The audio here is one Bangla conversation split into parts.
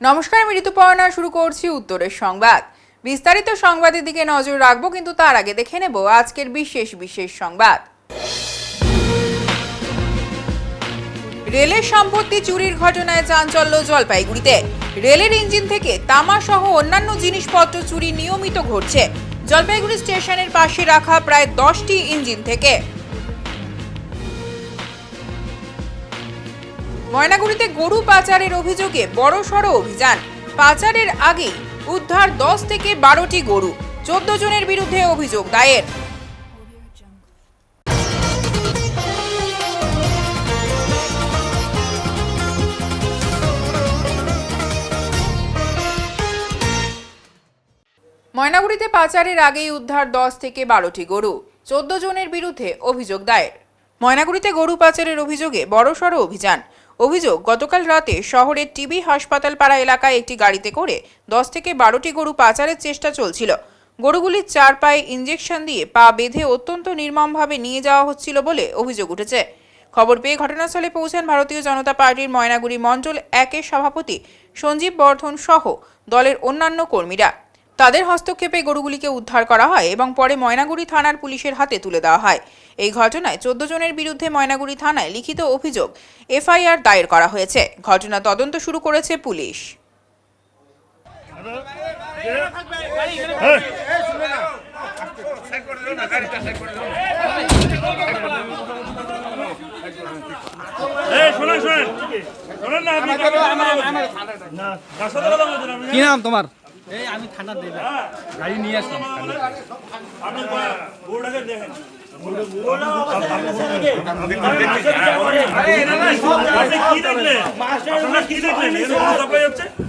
নমস্কার, আমি ঋতুপর্ণা। শুরু করছি উত্তরের সংবাদ। বিস্তারিত সংবাদের দিকে নজর রাখবো, কিন্তু তার আগে দেখে নেব আজকের বিশেষ সংবাদ। রেলের সম্পত্তি চুরির ঘটনায় চাঞ্চল্য জলপাইগুড়িতে। রেলের ইঞ্জিন থেকে তামা সহ অন্যান্য জিনিসপত্র চুরি নিয়মিত ঘটছে জলপাইগুড়ি স্টেশনের পাশে রাখা প্রায় 10টি ইঞ্জিন থেকে। ময়নাগুড়িতে গরু পাচারের অভিযোগে বড়সড় অভিযান। পাচারের আগেই উদ্ধার 10 থেকে 12টি গরু, 14 জনের বিরুদ্ধে অভিযোগ দায়ের। ময়নাগুড়িতে পাচারের আগেই উদ্ধার 10 থেকে 12টি গরু, 14 জনের বিরুদ্ধে অভিযোগ দায়ের। ময়নাগুড়িতে গরু পাচারের অভিযোগে বড়সড় অভিযান। অভিযোগ, গতকাল রাতে শহরের টিবি হাসপাতাল পাড়া এলাকায় একটি গাড়িতে করে 10 থেকে 12টি গরু পাচারের চেষ্টা চলছিল। গরুগুলির 4 পায়ে ইঞ্জেকশন দিয়ে পা বেঁধে অত্যন্ত নির্মমভাবে নিয়ে যাওয়া হচ্ছিল বলে অভিযোগ উঠেছে। খবর পেয়ে ঘটনাস্থলে পৌঁছান ভারতীয় জনতা পার্টির ময়নাগুড়ি মণ্ডল 1-এর সভাপতি সঞ্জীব বর্ধন সহ দলের অন্যান্য কর্মীরা। তাদের হস্তক্ষেপে গরুগুলিকে উদ্ধার করা হয় এবং পরে ময়নাগুড়ি থানার পুলিশের হাতে তুলে দেওয়া হয়। এই ঘটনায় 14 জনের বিরুদ্ধে ময়নাগুড়ি থানায় লিখিত অভিযোগ এফআইআর দায়ের করা হয়েছে। ঘটনা তদন্ত শুরু করেছে পুলিশ। কি নাম তোমার? এই আমি থানার ড্রাইভার, গাড়ি নিয়ে আসলাম।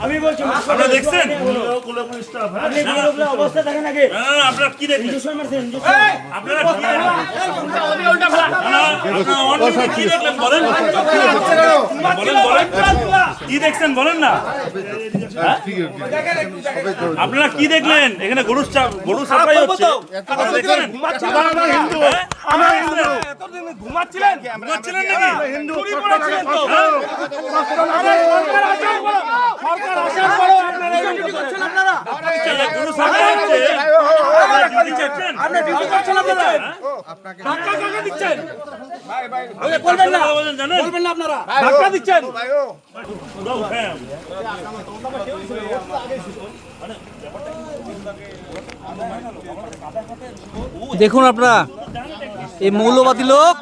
আমি বলছি আপনারা দেখছেন অবস্থা দেখেন আগে আপনারা কি দেখলেন? আপনারা কি দেখলেন বলেন, কি দেখছেন বলেন না। আপনারা কি দেখলেন? এখানে গরু সাপ্লাই হচ্ছে। ঘুমাচ্ছিলেন নাকি? চুরি করেছিলেন তো। গরু সাপ্লাই হচ্ছে, ধাক্কা দিচ্ছেন। দেখুন আপনারা, এই মৌলবাদী লোক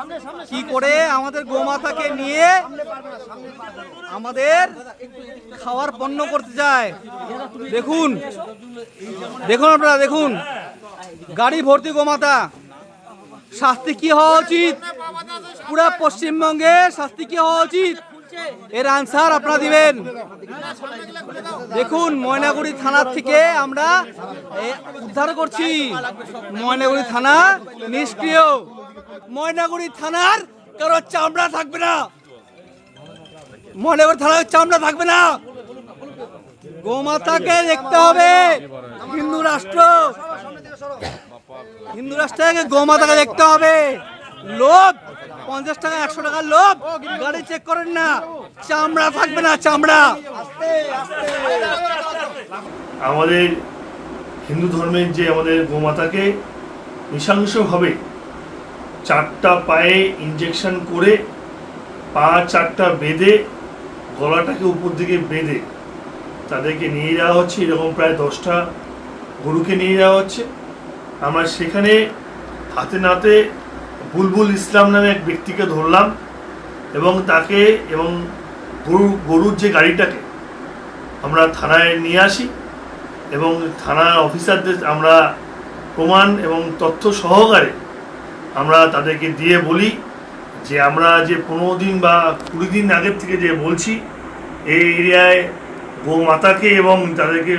কি করে আমাদের গোমাতাকে নিয়ে আমাদের খাওয়ার পণ্য করতে যায়। দেখুন দেখুন আপনারা, দেখুন গাড়ি ভর্তি গোমাতা। শাস্তি কি হওয়া উচিত? পুরা পশ্চিমবঙ্গে শাস্তি কি হওয়া উচিত? এর আনসার আপনারা দিবেন। দেখুন, ময়নাগুড়ি থানার থেকে আমরা উদ্ধার করছি। ময়নাগুড়ি থানা নিষ্ক্রিয়। ময়নাগুড়ি থানার কারো চামড়া থাকবে না। ময়নাগুড়ি থানার চামড়া থাকবে না। গোমাতাকে দেখতে হবে। হিন্দু রাষ্ট্রকে গোমাতাকে দেখতে হবে। লোভ 50 টাকা 100 টাকার লোভ গাড়ি চেক করেন না, চামড়া থাকবে না, চামড়া। আমাদের হিন্দু ধর্মের যে আমাদের গোমাতাকে নৃশংসভাবে 4টা পায়ে ইঞ্জেকশন করে পা 4টা বেঁধে গলাটাকে উপর দিকে বেঁধে তাদেরকে নিয়ে যাওয়া হচ্ছে। এরকম প্রায় 10টা গরুকে নিয়ে যাওয়া হচ্ছে। আমরা সেখানে হাতে নাতে বুলবুল ইসলাম নামে এক ব্যক্তিকে ধরলাম এবং তাকে এবং গরুর যে গাড়িটাকে আমরা থানায় নিয়ে আসি এবং থানার অফিসারদের আমরা প্রমাণ এবং তথ্য সহকারে আমরা তাদেরকে দিয়ে বলি যে আমরা যে 15 দিন বা 20 দিন আগের থেকে যে বলছি এই এরিয়ায় গোমাতাকে এবং তাদেরকে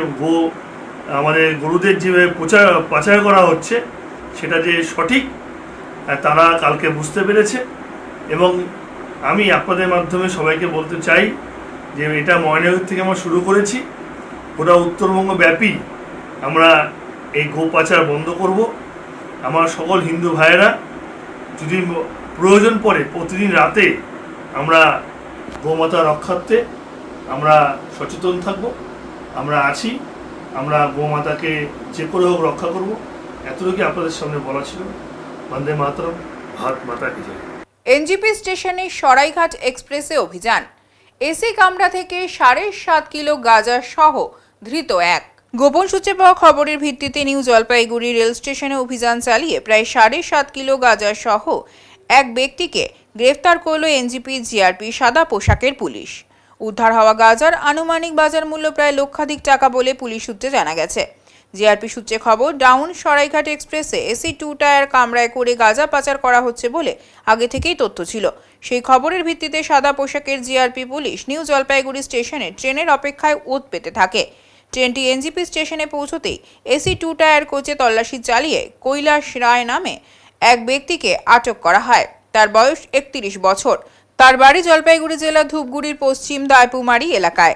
আমাদের গরুদের যে পাচার করা হচ্ছে সেটা যে সঠিক তারা কালকে বুঝতে পেরেছে। এবং আমি আপনাদের মাধ্যমে সবাইকে বলতে চাই যে এটা ময়নাগুড়ি থেকে আমরা শুরু করেছি, গোটা উত্তরবঙ্গ ব্যাপী আমরা এই গো পাচার বন্ধ করব। আমার সকল হিন্দু ভাইয়েরা যদি প্রয়োজন পড়ে প্রতিদিন রাতে আমরা গোমাতা রক্ষার্থে আমরা সচেতন থাকব, আমরা আছি, আমরা গোমাতাকে যে করে হোক রক্ষা করব, এতটুকু আপনাদের সামনে বলা ছিল। বন্দে মাতরম, ভারত মাতা কি জয়। এনজিপি স্টেশনে সরাইঘাট এক্সপ্রেসে অভিযান। এসি কামরা থেকে 7.5 কিলো গাঁজা সহ ধৃত এক। গোপন সূত্রে পাওয়া খবরের ভিত্তিতে নিউ জলপাইগুড়ি রেল স্টেশনে অভিযান চালিয়ে প্রায় 7.5 কিলো গাঁজা সহ এক ব্যক্তিকে গ্রেফতার করল এনজিপি জিআরপি সাদা পোশাকের পুলিশ। উদ্ধার হওয়া গাঁজার আনুমানিক বাজার মূল্য প্রায় লক্ষাধিক টাকা বলে পুলিশ সূত্রে জানা গেছে। জিআরপি সূত্রে খবর, ডাউন সরাইঘাট এক্সপ্রেসে এসি 2 টায়ার কামরায় করে গাঁজা পাচার করা হচ্ছে বলে আগে থেকেই তথ্য ছিল। সেই খবরের ভিত্তিতে সাদা পোশাকের জিআরপি পুলিশ নিউ জলপাইগুড়ি স্টেশনে ট্রেনের অপেক্ষায় ওত পেতে থাকে। ট্রেনটি এনজিপি স্টেশনে পৌঁছতেই এসি 2 টায়ার কোচে তল্লাশি চালিয়ে কৈলাস রায় নামে এক ব্যক্তিকে আটক করা হয়। তার বয়স 31 বছর। তার বাড়ি জলপাইগুড়ি জেলার ধূপগুড়ির পশ্চিম দায়পুমারি এলাকায়।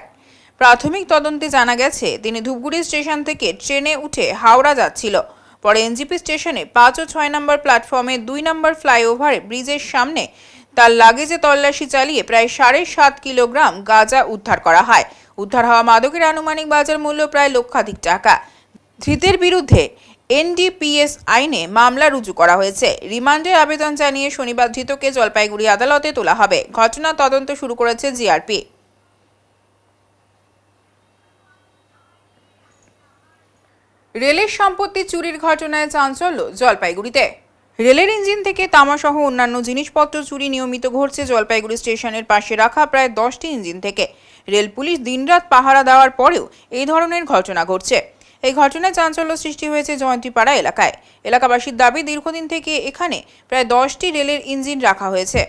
প্রাথমিক তদন্তে জানা গেছে তিনি ধূপগুড়ি স্টেশন থেকে ট্রেনে উঠে হাওড়া যাচ্ছিল। পরে এনজিপি স্টেশনে 5 ও 6 নম্বর প্ল্যাটফর্মে 2 নম্বর ফ্লাইওভারে ব্রিজের সামনে তার লাগেজে তল্লাশি চালিয়ে প্রায় 7.5 কিলোগ্রাম গাঁজা উদ্ধার করা হয়। উদ্ধার হওয়া মাদকের আনুমানিক বাজার মূল্য প্রায় লক্ষাধিক টাকা। ধৃতের বিরুদ্ধে এনডিপিএস আইনে মামলা রুজু করা হয়েছে। রিমান্ডের আবেদন জানিয়ে শনিবার ধৃতকে জলপাইগুড়ি আদালতে তোলা হবে। ঘটনা তদন্ত শুরু করেছে জিআরপি। রেলের সম্পত্তি চুরির ঘটনায় চাঞ্চল্য জলপাইগুড়িতে। রেলের ইঞ্জিন থেকে তামাসহ অন্যান্য জিনিসপত্র চুরি নিয়মিত ঘটছে জলপাইগুড়ি স্টেশনের পাশে রাখা প্রায় 10টি ইঞ্জিন থেকে। রেল পুলিশ দিনরাত পাহারা দেওয়ার পরেও এই ধরনের ঘটনা ঘটছে। এই ঘটনায় চাঞ্চল্য সৃষ্টি হয়েছে জয়ন্তীপাড়া এলাকায়। এলাকাবাসীর দাবি, দীর্ঘদিন থেকে এখানে প্রায় 10টি রেলের ইঞ্জিন রাখা হয়েছে।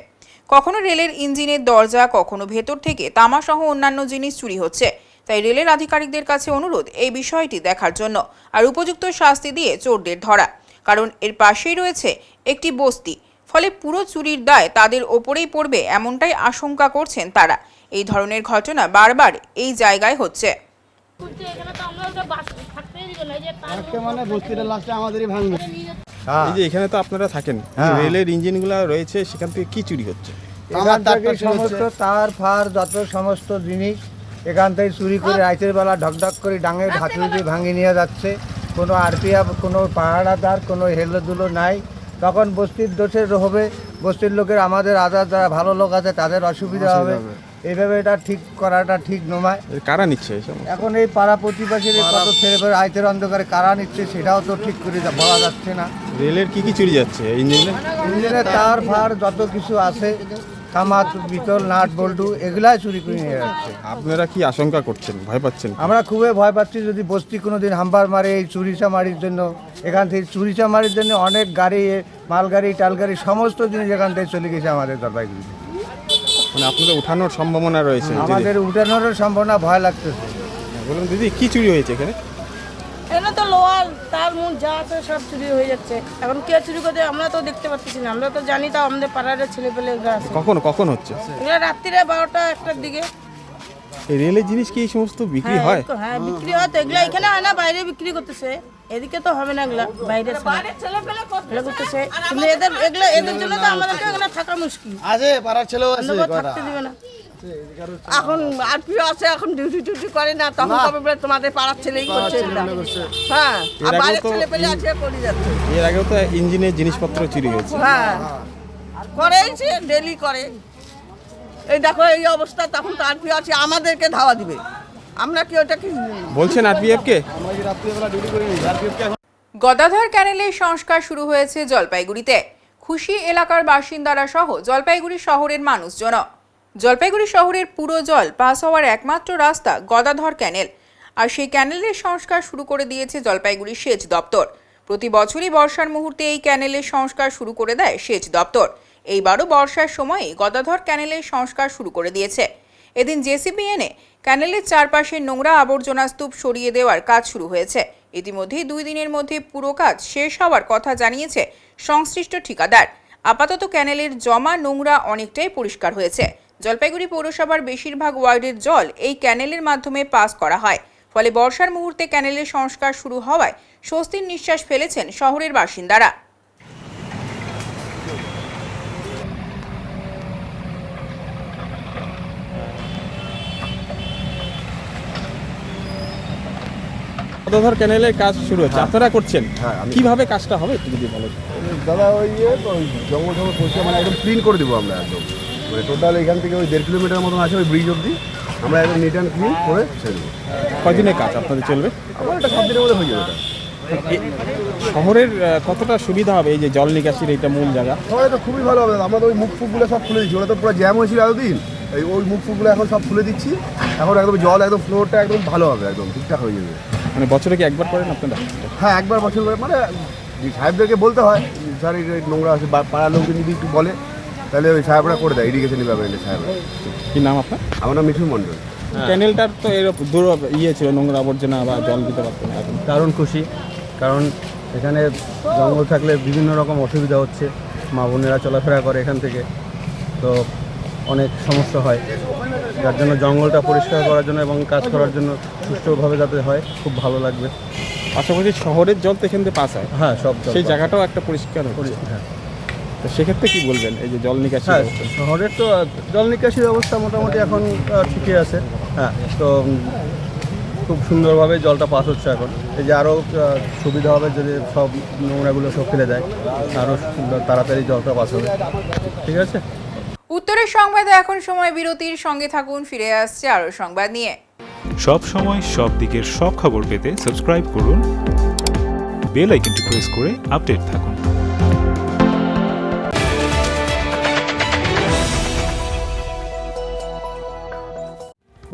কখনো রেলের ইঞ্জিনের দরজা, কখনো ভেতর থেকে তামাসহ অন্যান্য জিনিস চুরি হচ্ছে। তাই রেলের আধিকারিকদের কাছে অনুরোধ এই বিষয়টি দেখার জন্য আর উপযুক্ত শাস্তি দিয়ে চোরদের ধরা। কারণ এর পাশেই রয়েছে একটি বস্তি, ফলে পুরো চুরির দায় তাদের ওপরেই পড়বে এমনটাই আশঙ্কা করছেন তারা। এই ধরনের ঘটনা বারবার এই জায়গায় হচ্ছে। এই যে এখানে তো আপনারা থাকেন, রেলের ইঞ্জিনগুলো রয়েছে, সেখান থেকে কি চুরি হচ্ছে? এখান থেকে সমস্ত তার ফার যত সমস্ত জিনিস এখান থেকে চুরি করে রাতের বেলা ঢকঢক করে ডাঙের হাতুড়ি দিয়ে ভাঙিয়ে নিয়ে যাচ্ছে। কোনো আরপিএফ, কোনো পাহারাদার, কোনো হেলোদুলো নাই। তখন বস্তির দোষের হবে, বস্তির লোকের, আমাদের আদার যারা ভালো লোক আছে তাদের অসুবিধা হবে। এইভাবে এটা ঠিক করাটা ঠিক নয়। কারা নিচ্ছে এসব? এখন এই পাড়া প্রতিবেশীর কত ছেলে পেলে আইতের অন্ধকারে কারা নিচ্ছে সেটাও তো ঠিক করে বলা যাচ্ছে না। রেলের কি কি চুরি যাচ্ছে ইঞ্জিনে? ইঞ্জিনের তার ফার যত কিছু আছে, তামা, পিতল, নাট বল্টু, এগুলাই চুরি করে নিয়ে যাচ্ছে। আপনারা কি আশঙ্কা করছেন, ভয় পাচ্ছেন? আমরা খুবই ভয় পাচ্ছি, যদি বস্তি কোনো দিন হাম্বার মারে এই চুরিচামারির জন্য। এখান থেকে চুরিচামারির জন্য অনেক গাড়ি, মালগাড়ি, টালগাড়ি সমস্ত জিনিস এখান থেকে চলে গেছে আমাদের জলপাইগুড়িতে। মানে আপনাদের উঠানোর সম্ভাবনা রয়েছে? আমাদের উঠানোর সম্ভাবনা ভয় লাগতেছে। বলুন দিদি, কি চুরি হয়েছে এখানে? এখানে তো লোহার তার মুখ যা আছে সব চুরি হয়ে যাচ্ছে। এখন কে চুরি করছে আমরা তো দেখতে পাচ্ছি না, আমরা তো জানি তো আমাদের পাড়ার ছেলে পেলে এগুলো আছে। কখন হচ্ছে এগুলো রাত্রিরে 12টা 1টার দিকে। এই রেলের জিনিস কি এই সমস্ত বিক্রি হয়? হ্যাঁ বিক্রি হয় তো। এগুলো এখানে হয় না, বাইরে বিক্রি করতেছে। এদিকে তো হবে না, এগুলা বাইরে ছেলে পেলে করতেছে। কিন্তু এদের জন্য তো আমাদেরকে এখানে থাকা মুশকিল আছে। পাড়ার ছেলেও আছে, থাকতে দিবে না। এখন আরপিও আছে, এখন ডিউটি করে না, তখন কবে বলে তোমাদের পাড়ার ছেলেই করছে। হ্যাঁ, আর বাইরের ছেলে পেলে আছে করে যাচ্ছে। এর আগেও তো ইঞ্জিনের জিনিসপত্র চুরি হয়েছে। হ্যাঁ করেছে, ডেলি করে। এই দেখো এই অবস্থা, তখন তো আরপিও আছে, আমাদেরকে ধাওয়া দিবে। আমরা কি ওটা কি বলছেন আরপিএফ কে? গদাধর ক্যানেলের সংস্কার শুরু হয়েছে জলপাইগুড়িতে। খুশি এলাকার বাসিন্দারা সহ জলপাইগুড়ি শহরের মানুষজন। জলপাইগুড়ি শহরের পুরো জল পাস হওয়ার একমাত্র রাস্তা গদাধর ক্যানেল, আর সেই ক্যানেলের সংস্কার শুরু করে দিয়েছে জলপাইগুড়ি সেচ দপ্তর। প্রতি বছরই বর্ষার মুহূর্তে এই ক্যানেলের সংস্কার শুরু করে দেয় সেচ দপ্তর। এইবারও বর্ষার সময়ে গদাধর ক্যানেলের সংস্কার শুরু করে দিয়েছে। এদিন জেসিবি এনে ক্যানেলের চারপাশে নোংরা আবর্জনা স্তূপ সরিয়ে দেওয়ার কাজ শুরু হয়েছে। ইতিমধ্যেই 2 দিনের মধ্যে পুরো কাজ শেষ হওয়ার কথা জানিয়েছে সংশ্লিষ্ট ঠিকাদার। আপাতত ক্যানেলের জমা নোংরা অনেকটাই পরিষ্কার হয়েছে। জলপাইগুড়ি পৌরসভার বেশিরভাগ ওয়ার্ডের জল এই ক্যানেলের মাধ্যমে পাস করা হয়। ফলে বর্ষার মুহূর্তে ক্যানেলের সংস্কার শুরু হওয়ায় স্বস্তির নিঃশ্বাস ফেলেছেন শহরের বাসিন্দারা। গদাধর ক্যানেলের কাজ শুরু হচ্ছে, আপনারা করছেন, হ্যাঁ, কিভাবে কাজটা হবে একটু যদি বলেন। দাদা ওই জঙ্গল পরিষ্কার মানে একদম ক্লিন করে দেবো আমরা একদম, মানে টোটাল এখান থেকে ওই 1.5 কিলোমিটার মতন আছে ওই ব্রিজ অবধি আমরা একদম নিট অ্যান্ড ক্লিন করে ছেড়ে দেবো। কয়দিনের কাজ আপনাদের চলবে? আমার একটা 7 দিনের মধ্যে হয়ে যাবে। শহরের কতটা সুবিধা হবে এই যে জল নিকাশির এইটা মূল জায়গা? শহরে তো খুবই ভালো হবে, আমরা তো ওই মুখ ফুকগুলো সব খুলে দিচ্ছি, ওরা তো পুরো জ্যাম হয়েছিল এতদিন, ওই মুখ ফুকগুলো এখন সব খুলে দিচ্ছি, এখন একদম জল একদম ফ্লোরটা একদম ভালো হবে, একদম ঠিকঠাক হয়ে যাবে। মানে বছরে কি একবার করেন আপনারা? হ্যাঁ, একবার বছর করে, মানে সাহেবদেরকে বলতে হয় স্যার এই নোংরা আছে, পাড়ার লোকজন যদি একটু বলে তাহলে ওই সাহেবরা করে দেয়, ইরিগেশন ডিপার্টমেন্টের সাহেবরা। কি নাম আপনার? আমার নাম মিঠুন মণ্ডল। ক্যানেলটার তো এরকম দূর ছিল, নোংরা আবর্জনা বা জল দিতে পারতো না, এখন দারুণ খুশি, কারণ এখানে জঙ্গল থাকলে বিভিন্ন রকম অসুবিধা হচ্ছে, মা বোনেরা চলাফেরা করে এখান থেকে, তো অনেক সমস্যা হয়, যার জন্য জঙ্গলটা পরিষ্কার করার জন্য এবং কাজ করার জন্য সুষ্ঠুভাবে যাতে হয় খুব ভালো লাগবে। পাশাপাশি শহরের জল তো এখান থেকে পাস হয়, হ্যাঁ, সব সেই জায়গাটাও একটা পরিষ্কার হচ্ছে। হ্যাঁ, তো সেক্ষেত্রে কি বলবেন এই যে জল নিকাশি? হ্যাঁ, শহরের তো জল নিকাশির অবস্থা মোটামুটি এখন ঠিকই আছে। হ্যাঁ, তো খুব সুন্দরভাবে জলটা পাস হচ্ছে এখন। এই যে আরও সুবিধা হবে যদি সব নোংরাগুলো সব ফেলে দেয়, আরও তাড়াতাড়ি জলটা পাস হবে। ঠিক আছে। উত্তরের সংবাদে এখন সময় বিরতির, সঙ্গে থাকুন, ফিরে আসছে আরও সংবাদ নিয়ে। সব সময় সব দিকের সব খবর পেতে সাবস্ক্রাইব করুন, বেল আইকনটি প্রেস করে আপডেট থাকুন।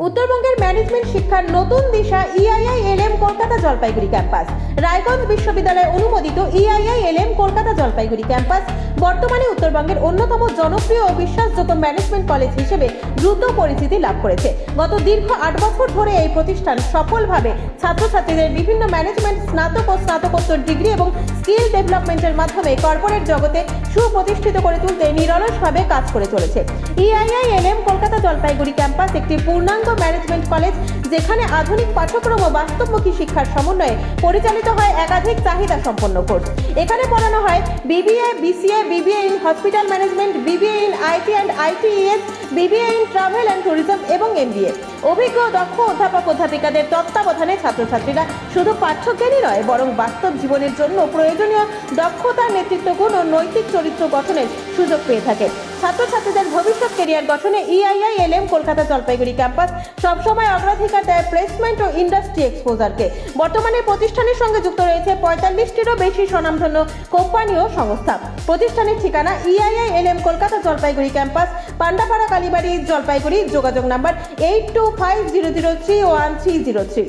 উত্তরবঙ্গের ম্যানেজমেন্ট শিক্ষার নতুন দিশা EIILM কলকাতা জলপাইগুড়ি ক্যাম্পাস। রায়গঞ্জ বিশ্ববিদ্যালয় অনুমোদিত EIILM কলকাতা জলপাইগুড়ি ক্যাম্পাস বর্তমানে উত্তরবঙ্গের অন্যতম জনপ্রিয় ও বিশ্বাসযোগ্য ম্যানেজমেন্ট কলেজ হিসেবে দ্রুত পরিচিতি লাভ করেছে। গত দীর্ঘ 8 বছর ধরে এই প্রতিষ্ঠান সফলভাবে ছাত্রছাত্রীদের বিভিন্ন ম্যানেজমেন্ট স্নাতক ও স্নাতকোত্তর ডিগ্রি এবং স্কিল ডেভেলপমেন্টের মাধ্যমে কর্পোরেট জগতে সুপ্রতিষ্ঠিত করে তুলতে নিরলসভাবে কাজ করে চলেছে। EIILM কলকাতা জলপাইগুড়ি ক্যাম্পাস একটি পূর্ণাঙ্গ ম্যানেজমেন্ট কলেজ, যেখানে আধুনিক পাঠ্যক্রম ও বাস্তবমুখী শিক্ষার সমন্বয়ে পরিচালিত হয় একাধিক চাহিদা সম্পন্ন কোর্স। এখানে পড়ানো হয় BBA, BCA, BBA in hospital management, BBA in IT and ITES, BBA in travel and tourism এবং MBA। অভিজ্ঞ দক্ষ অধ্যাপক অধ্যাপিকাদের তত্ত্বাবধানে ছাত্রছাত্রীরা শুধু পাঠ্যজ্ঞানই নয়, বরং বাস্তব জীবনের জন্য প্রয়োজনীয় দক্ষতা, নেতৃত্বগুণ ও নৈতিক চরিত্র গঠনের সুযোগ পেয়ে থাকে। ছাত্রছাত্রীদের ভবিষ্যৎ ক্যারিয়ার গঠনে EIILM কলকাতা জলপাইগুড়ি ক্যাম্পাস সবসময় অগ্রাধিকার দেয় প্লেসমেন্ট ও ইন্ডাস্ট্রি এক্সপোজারকে। বর্তমানে প্রতিষ্ঠানের সঙ্গে যুক্ত রয়েছে 45টিরও বেশি স্বনামধন্য কোম্পানি ও সংস্থা। প্রতিষ্ঠানের ঠিকানা EIILM কলকাতা জলপাইগুড়ি ক্যাম্পাস, পান্ডাপাড়া, কালীবাড়ি, জলপাইগুড়ি। যোগাযোগ নাম্বার 8250031303।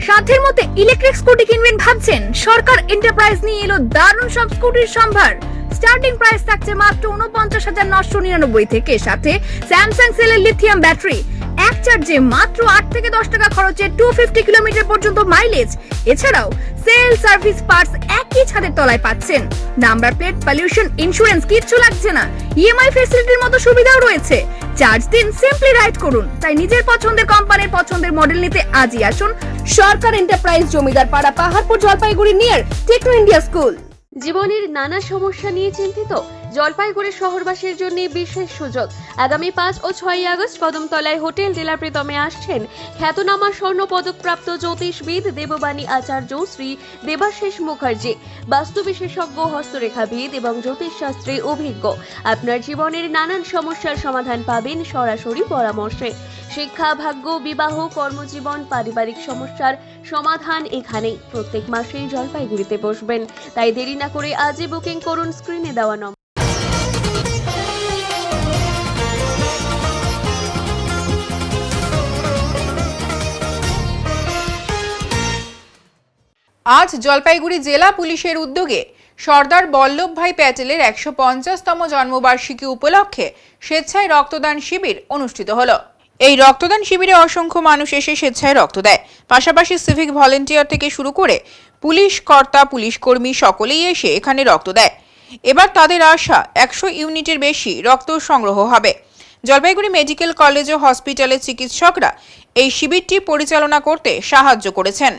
সাধ্যের মধ্যে ইলেকট্রিক স্কুটি কিনবেন ভাবছেন? সরকার এন্টারপ্রাইজ নিয়ে এলো দারুণ সব স্কুটির সম্ভার। স্টার্টিং প্রাইস থাকছে মাত্র 49,999 থেকে, সাথে স্যামসাং সেলের লিথিয়াম ব্যাটারি, এক চার্জে মাত্র 8 থেকে 10 টাকা খরচে 250 কিলোমিটার পর্যন্ত মাইলেজ। এছাড়াও সেল, সার্ভিস, পার্টস একই ছাদের তলায় পাচ্ছেন। নাম্বার প্লেট, পলিউশন, ইন্স্যুরেন্স কিচ্ছু লাগছে না। EMI ফ্যাসিলিটির মতো সুবিধাও রয়েছে। চার্জ দিন, সিম্পলি রাইড করুন। তাই নিজের পছন্দের কোম্পানির পছন্দের মডেল নিতে আজই আসুন সরকার enterprise, Jamidar Para, Paharpur, Jalpaiguri, near Techno India school. জীবনের নানা সমস্যা নিয়ে চিন্তিত? জলপাইগুড়ি শহরবাসীর জন্য বিশেষ সুযোগ। আগামী 5 ও 6 আগস্ট কদমতলায় হোটেল জেলা প্রীতমে আসছেন খ্যাতনামা স্বর্ণ পদকপ্রাপ্ত জ্যোতিষবিদ দেববাণী আচার্য শ্রী দেবাশিস মুখার্জি, বাস্তু বিশেষজ্ঞ, হস্তরেখাবিদ এবং জ্যোতিষশাস্ত্রে অভিজ্ঞ। আপনার জীবনের নানান সমস্যার সমাধান পাবেন সরাসরি পরামর্শে। শিক্ষা, ভাগ্য, বিবাহ, কর্মজীবন, পারিবারিক সমস্যার সমাধান এখানেই। প্রত্যেক মাসেই জলপাইগুড়িতে বসবেন, তাই দেরি না করে আজই বুকিং করুন স্ক্রিনে দেওয়া নম্বর। আজ জলপাইগুড়ি জেলা পুলিশের উদ্যোগে সর্দার বল্লভভাই প্যাটেলের 150তম জন্মবার্ষিকী উপলক্ষে স্বেচ্ছায় রক্তদান শিবির অনুষ্ঠিত হলো। এই রক্তদান শিবিরে অসংখ্য মানুষ এসে স্বেচ্ছায় রক্ত দেয়। পাশাপাশি সিভিক ভলেন্টিয়ার থেকে শুরু করে পুলিশ কর্তা, পুলিশ কর্মী সকলেই এসে এখানে রক্ত দেয়। এবার তাদের আশা 100 ইউনিটের বেশি রক্ত সংগ্রহ হবে। জলপাইগুড়ি মেডিকেল কলেজ ও হসপিটালের চিকিৎসকরা এই শিবিরটি পরিচালনা করতে সাহায্য করেছেন।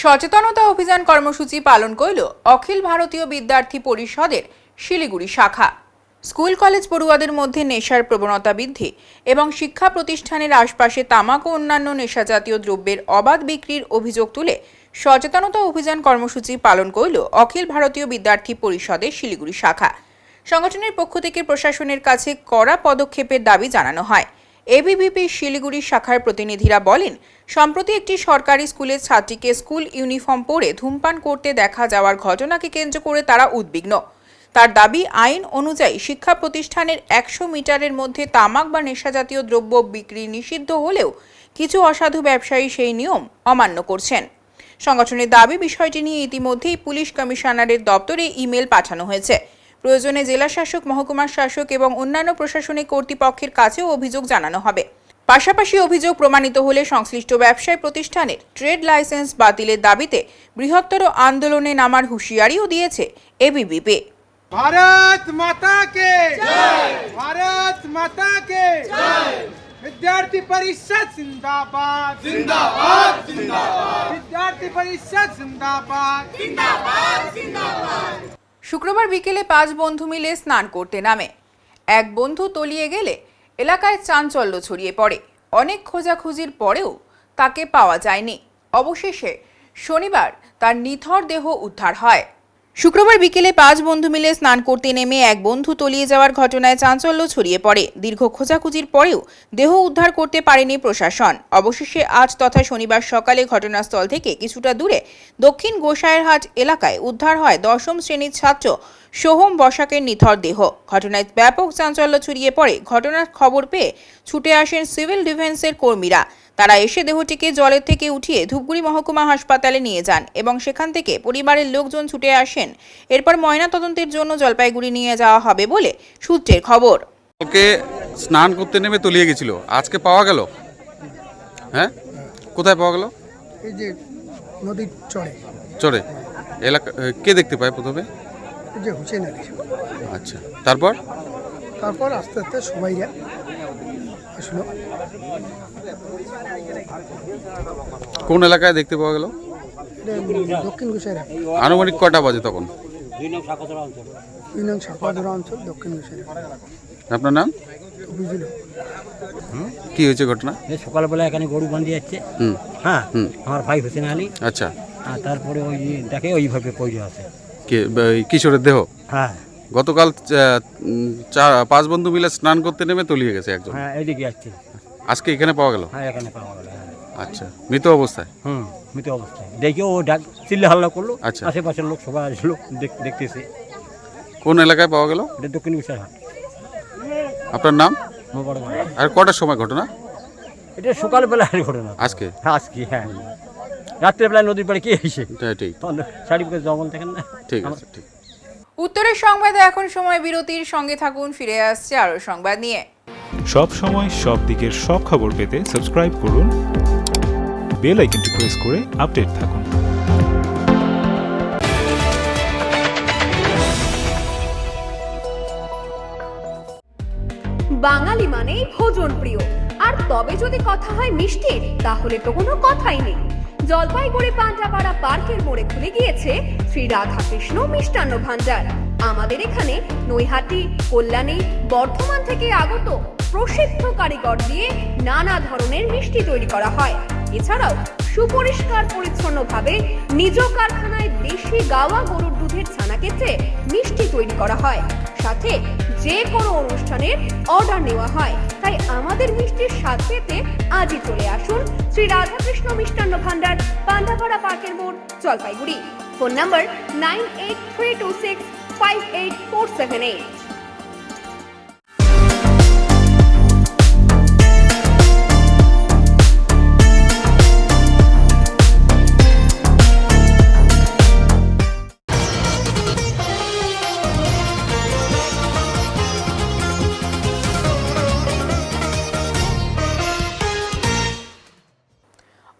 সচেতনতা অভিযান কর্মসূচি পালন করল অখিল ভারতীয় বিদ্যার্থী পরিষদের শিলিগুড়ি শাখা। স্কুল কলেজ পড়ুয়াদের মধ্যে নেশার প্রবণতা বৃদ্ধি এবং শিক্ষা প্রতিষ্ঠানের আশপাশে তামাক ও অন্যান্য নেশাজাতীয় দ্রব্যের অবাধ বিক্রির অভিযোগ তুলে সচেতনতা অভিযান কর্মসূচি পালন করল অখিল ভারতীয় বিদ্যার্থী পরিষদের শিলিগুড়ি শাখা। সংগঠনের পক্ষ থেকে প্রশাসনের কাছে কড়া পদক্ষেপের দাবি জানানো হয়। এবিভিপি শিলিগুড়ি শাখার প্রতিনিধিরা বলেন, সম্প্রতি একটি সরকারি স্কুলের ছাত্রীকে স্কুল ইউনিফর্ম পরে ধূমপান করতে দেখা যাওয়ার ঘটনাকে কেন্দ্র করে তারা উদ্বিগ্ন। তার দাবি, আইন অনুযায়ী শিক্ষা প্রতিষ্ঠানের 100 মিটারের মধ্যে তামাক বা নেশাজাতীয় দ্রব্য বিক্রি নিষিদ্ধ হলেও কিছু অসাধু ব্যবসায়ী সেই নিয়ম অমান্য করছেন। সংগঠনের দাবি, বিষয়টি নিয়ে ইতিমধ্যেই পুলিশ কমিশনারের দপ্তরে ইমেল পাঠানো হয়েছে। প্রয়োজনে জেলা শাসক, মহকুমা শাসক এবং অন্যান্য প্রশাসনিক কর্তৃপক্ষের কাছেও অভিযোগ জানানো হবে। পাশাপাশি অভিযোগ প্রমাণিত হলে সংশ্লিষ্ট ব্যবসায়ী প্রতিষ্ঠানের ট্রেড লাইসেন্স বাতিলের দাবিতে বৃহত্তর আন্দোলনে নামার হুঁশিয়ারিও দিয়েছে এবিভিপি। भारत माता के जय, भारत माता के जय। विद्यार्थी परिषद जिंदाबाद, जिंदाबाद, जिंदाबाद। विद्यार्थी परिषद जिंदाबाद, जिंदाबाद, जिंदाबाद। শুক্রবার বিকেলে 5 বন্ধু মিলে স্নান করতে নামে। এক বন্ধু তলিয়ে গেলে এলাকায় চাঞ্চল্য ছড়িয়ে পড়ে। অনেক খোঁজাখুঁজির পরেও তাকে পাওয়া যায়নি। অবশেষে শনিবার তার নিথর দেহ উদ্ধার হয়। শুক্রবার বিকেলে 5 বন্ধু মিলে স্নান করতে নেমে এক বন্ধু তলিয়ে যাওয়ার ঘটনায় চাঞ্চল্য ছড়িয়ে পড়ে। দীর্ঘ খোঁজাখুঁজির পরেও দেহ উদ্ধার করতে পারেনি প্রশাসন। অবশেষে আজ তথা শনিবার সকালে ঘটনাস্থল থেকে কিছুটা দূরে দক্ষিণ গোসাইরহাট এলাকায় উদ্ধার হয় 10ম শ্রেণীর ছাত্র সোহম বসাকের নিথর দেহ। ঘটনায় ব্যাপক চাঞ্চল্য ছড়িয়ে পড়ে। ঘটনার খবর পেয়ে ছুটে আসেন সিভিল ডিফেন্সের কর্মীরা। তারা এসে দেহটিকে জলের থেকে উঠিয়ে ধূপগুড়ি মহকুমা হাসপাতালে নিয়ে যান এবং সেখান থেকে পরিবারের লোকজন ছুটে আসেন। এরপর ময়নাতদন্তের জন্য জলপাইগুড়ি নিয়ে যাওয়া হবে বলে সূত্রের খবর। কালকে স্নান করতে নেমে তলিয়ে গেছিল, আজকে পাওয়া গেল। হ্যাঁ, কোথায় পাওয়া গেল? এই যে নদীর চড়ে চড়ে এলাকা। কে দেখতে পায় প্রথমে? এই যে হুসেন আলী। আচ্ছা, তারপর আস্তে আস্তে সবাই আসলো। কোন এলাকায় দেখতে পাওয়া গেল? দক্ষিণ গোসাইরহাট। আনুমানিক কটা বাজে তখন? 2 নং শাখাধরা অঞ্চল, দক্ষিণ গোসাইরহাট। আপনার নাম? অভিযোগ কি হয়েছে ঘটনা? সকালবেলা এখানে গরু বাঁধি যাচ্ছে। হ্যাঁ, আমার ভাই হোসেন আলী। আচ্ছা, আর তারপরে ওই দেখে ওইভাবে পড়ে আছে। কিশোরের দেহ? হ্যাঁ, গতকাল 5 বন্ধু মিলে স্নান করতে নেমে তলিয়ে গেছে একজন। হ্যাঁ, এইদিকে যাচ্ছে। আজকে এখানে পাওয়া গেল? হ্যাঁ, এখানে পাওয়া গেল। আচ্ছা, মৃত অবস্থায়? মৃত অবস্থায়। দেখে ও ডাক চিল্লা হাল্লা করলো। আচ্ছা, আশেপাশের লোক সবাই আসলো দেখতেছে। কোন এলাকায় পাওয়া গেল? এটা দক্ষিণ গোসাইরহাট। আপনার নাম? মোবারক। আর কটার সময় ঘটনা? এটা সকালবেলার ঘটনা। আজকে? আজকে, হ্যাঁ। রাত্রেবেলায় নদীর পাড়ে কে এসে ঠিক সার্টিফিকেট জমন দেখেন না। ঠিক আছে, ঠিক। উত্তরের সংবাদে এখন সময় বিরতির। সঙ্গে থাকুন, ফিরে আসছে আরও সংবাদ নিয়ে। সব সময় সব দিকের সব খবর পেতে সাবস্ক্রাইব করুন, বেল আইকনটি প্রেস করে আপডেট থাকুন। বাঙালি মানেই ভোজন প্রিয়, আর তবে যদি কথা হয় মিষ্টির, তাহলে তো কোনো কথাই নেই। জলপাইগুড়ি পান্ডাপাড়া পার্কের মোড়ে খুলে গিয়েছে শ্রী রাধাকৃষ্ণ মিষ্টান্ন ভান্ডার। আমাদের এখানে নৈহাটি, কল্যাণী, বর্ধমান থেকে আগত প্রসিদ্ধ কারিগর দিয়ে নানা ধরনের মিষ্টি তৈরি করা হয়। এছাড়াও সুপরিষ্কার পরিচ্ছন্নভাবে নিজ কারখানায় দেশি গাওয়া গরুর দুধের ছানা কেটে মিষ্টি তৈরি করা হয়। সাথে যে কোনো অনুষ্ঠানের অর্ডার নেওয়া হয়। তাই আমাদের মিষ্টির স্বাদ পেতে আজই চলে আসুন শ্রী রাধাকৃষ্ণ মিষ্টান্ন ভান্ডার, পান্ডাপাড়া পার্কের মোড়, জলপাইগুড়ি। Phone number 9832658478।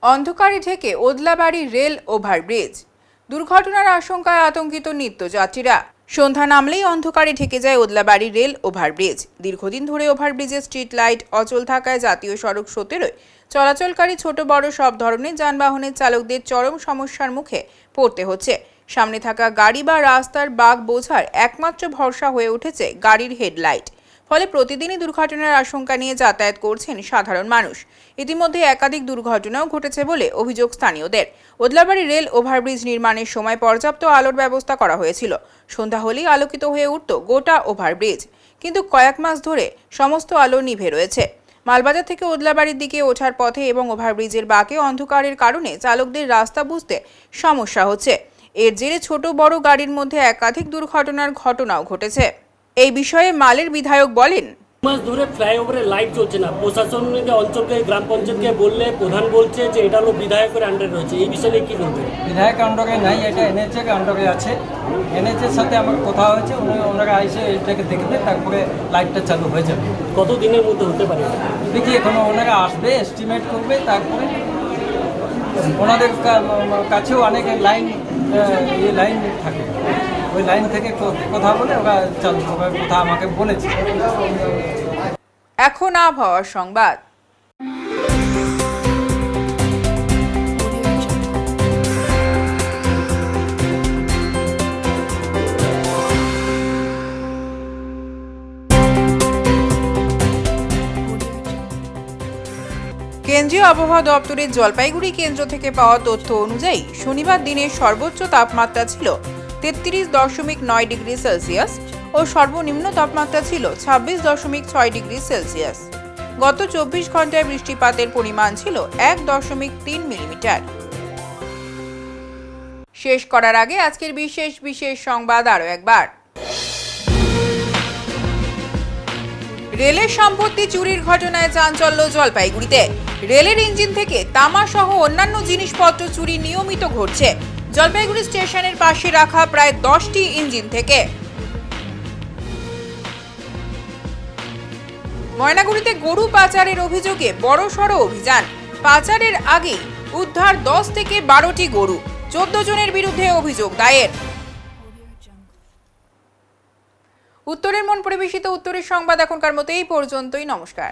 অন্ধকারে ঢেকে ওদলাবাড়ি রেল ওভারব্রিজ। দুর্ঘটনার আশঙ্কায় আতঙ্কিত নিত্যযাত্রীরা। সন্ধ্যা নামলেই অন্ধকারে ঢেকে যায় ওদলাবাড়ি রেল ওভারব্রিজ। দীর্ঘদিন ধরে ওভারব্রিজের স্ট্রিট লাইট অচল থাকায় জাতীয় সড়ক 17 চলাচলকারী ছোট বড় সব ধরনের যানবাহনের চালকদের চরম সমস্যার মুখে পড়তে হচ্ছে। সামনে থাকা গাড়ি বা রাস্তার বাঁক বোঝার একমাত্র ভরসা হয়ে উঠেছে গাড়ির হেডলাইট। ফলে প্রতিদিনই দুর্ঘটনার আশঙ্কা নিয়ে যাতায়াত করছেন সাধারণ মানুষ। ইতিমধ্যে একাধিক দুর্ঘটনাও ঘটেছে বলে অভিযোগ স্থানীয়দের। ওদলাবাড়ি রেল ওভারব্রিজ নির্মাণের সময় পর্যাপ্ত আলোর ব্যবস্থা করা হয়েছিল। সন্ধ্যা হলেই আলোকিত হয়ে উঠত গোটা ওভারব্রিজ, কিন্তু কয়েক মাস ধরে সমস্ত আলো নিভে রয়েছে। মালবাজার থেকে ওদলাবাড়ির দিকে ওঠার পথে এবং ওভারব্রিজের বাঁকে অন্ধকারের কারণে চালকদের রাস্তা বুঝতে সমস্যা হচ্ছে। এর জেরে ছোট বড় গাড়ির মধ্যে একাধিক দুর্ঘটনার ঘটনাও ঘটেছে। এই বিষয়ে মালের বিধায়ক বলেন, মাস ধরে ফ্লাইওভারে লাইট চলছে না। প্রশাসনকে অঞ্চলকে গ্রাম পঞ্চায়েতকে বললে প্রধান বলছে যে এটা হলো বিধায়কের আন্ডারে রয়েছে। এই বিষয়ে কি বলবেন? বিধায়ক আন্ডারে নাই, এটা এনএচএর আন্ডারে আছে। এনএচএর সাথে আমার কথা হয়েছে, ওনারা এসে এটাকে দেখবে, তারপরে লাইটটা চালু হয়ে যাবে। কত দিনের মধ্যে হতে পারে দেখি, এখনো ওনারা আসবে, এস্টিমেট করবে, তারপরে ওনাদের কাছেও অনেক লাইন থাকে, ওই লাইন থেকে কথা বলে ওরা চালু করবে, কথা আমাকে বলেছে। এখন আবহাওয়ার সংবাদ। কেন্দ্রীয় আবহাওয়া দপ্তরের জলপাইগুড়ি কেন্দ্র থেকে পাওয়া তথ্য অনুযায়ী শনিবার দিনের সর্বোচ্চ তাপমাত্রা ছিল 33.9 ডিগ্রি সেলসিয়াস ও সর্বনিম্ন তাপমাত্রা ছিল 26.6 ডিগ্রি সেলসিয়াস। গত 24 ঘন্টায় বৃষ্টিপাতের পরিমাণ ছিল 1.3 মিলিমিটার। শেষ করার আগে আজকের বিশেষ সংবাদ আরও একবার। রেলের সম্পত্তি চুরির ঘটনায় চাঞ্চল্য জলপাইগুড়িতে। রেলের ইঞ্জিন থেকে তামা সহ অন্যান্য জিনিসপত্র চুরি নিয়মিত ঘটছে জলপাইগুড়ি স্টেশনের পাশে রাখা প্রায় 10টি ইঞ্জিন থেকে। ময়নাগুড়িতে গরু পাচারের অভিযোগে বড়সড় অভিযান। পাচারের আগেই উদ্ধার 10 থেকে 12টি গরু, 14 জনের বিরুদ্ধে অভিযোগ দায়ের। উত্তরের মন পরিবেশিত উত্তরের সংবাদ এখনকার মতো এই পর্যন্তই। নমস্কার।